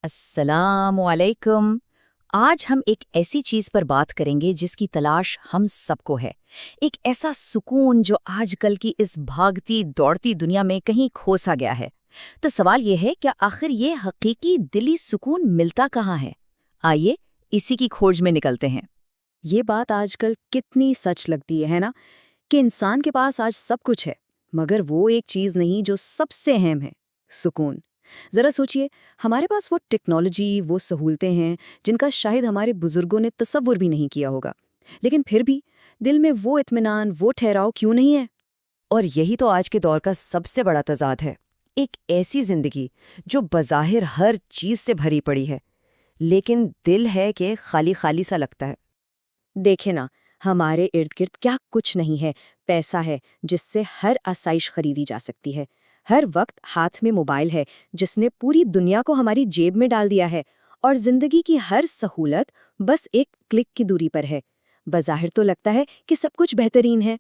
السلام علیکم۔ آج ہم ایک ایسی چیز پر بات کریں گے جس کی تلاش ہم سب کو ہے، ایک ایسا سکون جو آج کل کی اس بھاگتی دوڑتی دنیا میں کہیں کھوسا گیا ہے۔ تو سوال یہ ہے کہ آخر یہ حقیقی دلی سکون ملتا کہاں ہے؟ آئیے اسی کی کھوج میں نکلتے ہیں۔ یہ بات آج کل کتنی سچ لگتی ہے نا، کہ انسان کے پاس آج سب کچھ ہے مگر وہ ایک چیز نہیں جو سب سے اہم ہے، سکون۔ ذرا سوچئے، ہمارے پاس وہ ٹیکنالوجی، وہ سہولتیں ہیں جن کا شاید ہمارے بزرگوں نے تصور بھی نہیں کیا ہوگا، لیکن پھر بھی دل میں وہ اطمینان، وہ ٹھہراؤ کیوں نہیں ہے؟ اور یہی تو آج کے دور کا سب سے بڑا تضاد ہے، ایک ایسی زندگی جو بظاہر ہر چیز سے بھری پڑی ہے، لیکن دل ہے کہ خالی خالی سا لگتا ہے۔ دیکھیں نا، ہمارے ارد گرد کیا کچھ نہیں ہے۔ پیسہ ہے جس سے ہر آسائش خریدی جا سکتی ہے، ہر وقت ہاتھ میں موبائل ہے جس نے پوری دنیا کو ہماری جیب میں ڈال دیا ہے، اور زندگی کی ہر سہولت بس ایک کلک کی دوری پر ہے۔ بظاہر تو لگتا ہے کہ سب کچھ بہترین ہے،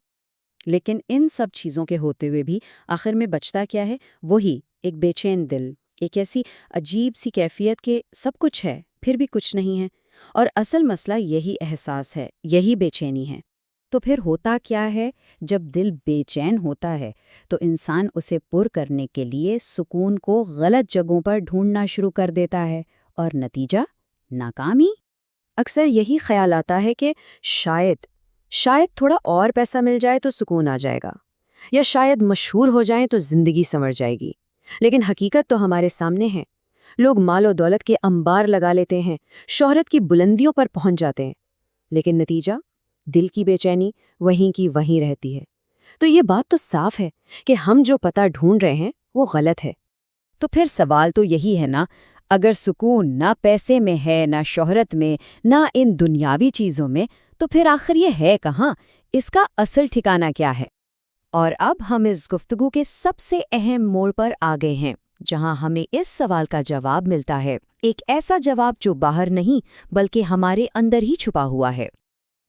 لیکن ان سب چیزوں کے ہوتے ہوئے بھی آخر میں بچتا کیا ہے؟ وہی ایک بے چین دل، ایک ایسی عجیب سی کیفیت کہ سب کچھ ہے پھر بھی کچھ نہیں ہے۔ اور اصل مسئلہ یہی احساس ہے، یہی بے چینی ہے۔ تو پھر ہوتا کیا ہے؟ جب دل بے چین ہوتا ہے تو انسان اسے پر کرنے کے لیے سکون کو غلط جگہوں پر ڈھونڈنا شروع کر دیتا ہے، اور نتیجہ ناکامی۔ اکثر یہی خیال آتا ہے کہ شاید تھوڑا اور پیسہ مل جائے تو سکون آ جائے گا، یا شاید مشہور ہو جائیں تو زندگی سنور جائے گی۔ لیکن حقیقت تو ہمارے سامنے ہے۔ لوگ مال و دولت کے انبار لگا لیتے ہیں، شہرت کی بلندیوں پر پہنچ جاتے ہیں، لیکن نتیجہ دل کی بے چینی وہیں کی وہیں رہتی ہے۔ تو یہ بات تو صاف ہے کہ ہم جو پتہ ڈھونڈ رہے ہیں وہ غلط ہے۔ تو پھر سوال تو یہی ہے نا، اگر سکون نہ پیسے میں ہے، نہ شہرت میں، نہ ان دنیاوی چیزوں میں، تو پھر آخر یہ ہے کہاں؟ اس کا اصل ٹھکانہ کیا ہے؟ اور اب ہم اس گفتگو کے سب سے اہم موڑ پر آ گئے ہیں، جہاں ہمیں اس سوال کا جواب ملتا ہے، ایک ایسا جواب جو باہر نہیں بلکہ ہمارے اندر ہی چھپا ہوا ہے۔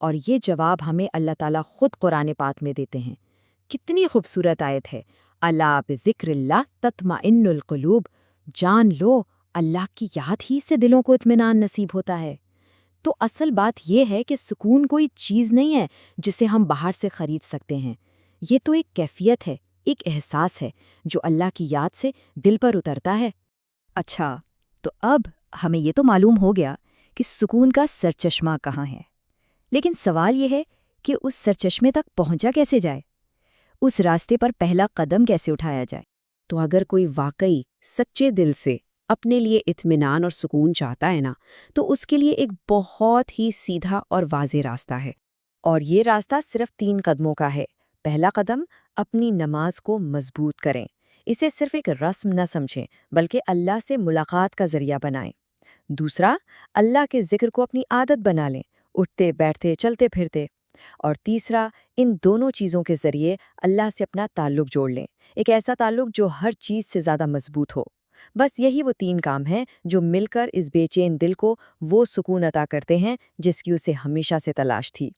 اور یہ جواب ہمیں اللہ تعالیٰ خود قرآن پاک میں دیتے ہیں۔ کتنی خوبصورت آیت ہے، الا بذکر اللہ تطمئن القلوب، جان لو اللہ کی یاد ہی سے دلوں کو اطمینان نصیب ہوتا ہے۔ تو اصل بات یہ ہے کہ سکون کوئی چیز نہیں ہے جسے ہم باہر سے خرید سکتے ہیں، یہ تو ایک کیفیت ہے، ایک احساس ہے جو اللہ کی یاد سے دل پر اترتا ہے۔ اچھا، تو اب ہمیں یہ تو معلوم ہو گیا کہ سکون کا سرچشمہ کہاں ہے، لیکن سوال یہ ہے کہ اس سرچشمے تک پہنچا کیسے جائے؟ اس راستے پر پہلا قدم کیسے اٹھایا جائے؟ تو اگر کوئی واقعی سچے دل سے اپنے لیے اطمینان اور سکون چاہتا ہے نا، تو اس کے لیے ایک بہت ہی سیدھا اور واضح راستہ ہے۔ اور یہ راستہ صرف 3 قدموں کا ہے۔ پہلا قدم، اپنی نماز کو مضبوط کریں، اسے صرف ایک رسم نہ سمجھیں بلکہ اللہ سے ملاقات کا ذریعہ بنائیں۔ دوسرا، اللہ کے ذکر کو اپنی عادت بنا لیں، اٹھتے بیٹھتے چلتے پھرتے۔ اور تیسرا، ان دونوں چیزوں کے ذریعے اللہ سے اپنا تعلق جوڑ لیں، ایک ایسا تعلق جو ہر چیز سے زیادہ مضبوط ہو۔ بس یہی وہ 3 کام ہیں جو مل کر اس بے چین دل کو وہ سکون عطا کرتے ہیں جس کی اسے ہمیشہ سے تلاش تھی۔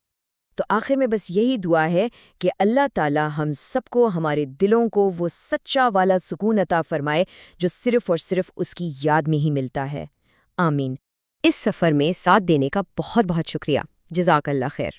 تو آخر میں بس یہی دعا ہے کہ اللہ تعالی ہم سب کو، ہمارے دلوں کو وہ سچا والا سکون عطا فرمائے جو صرف اور صرف اس کی یاد میں ہی ملتا ہے۔ آمین۔ اس سفر میں ساتھ دینے کا بہت بہت شکریہ۔ جزاک اللہ خیر۔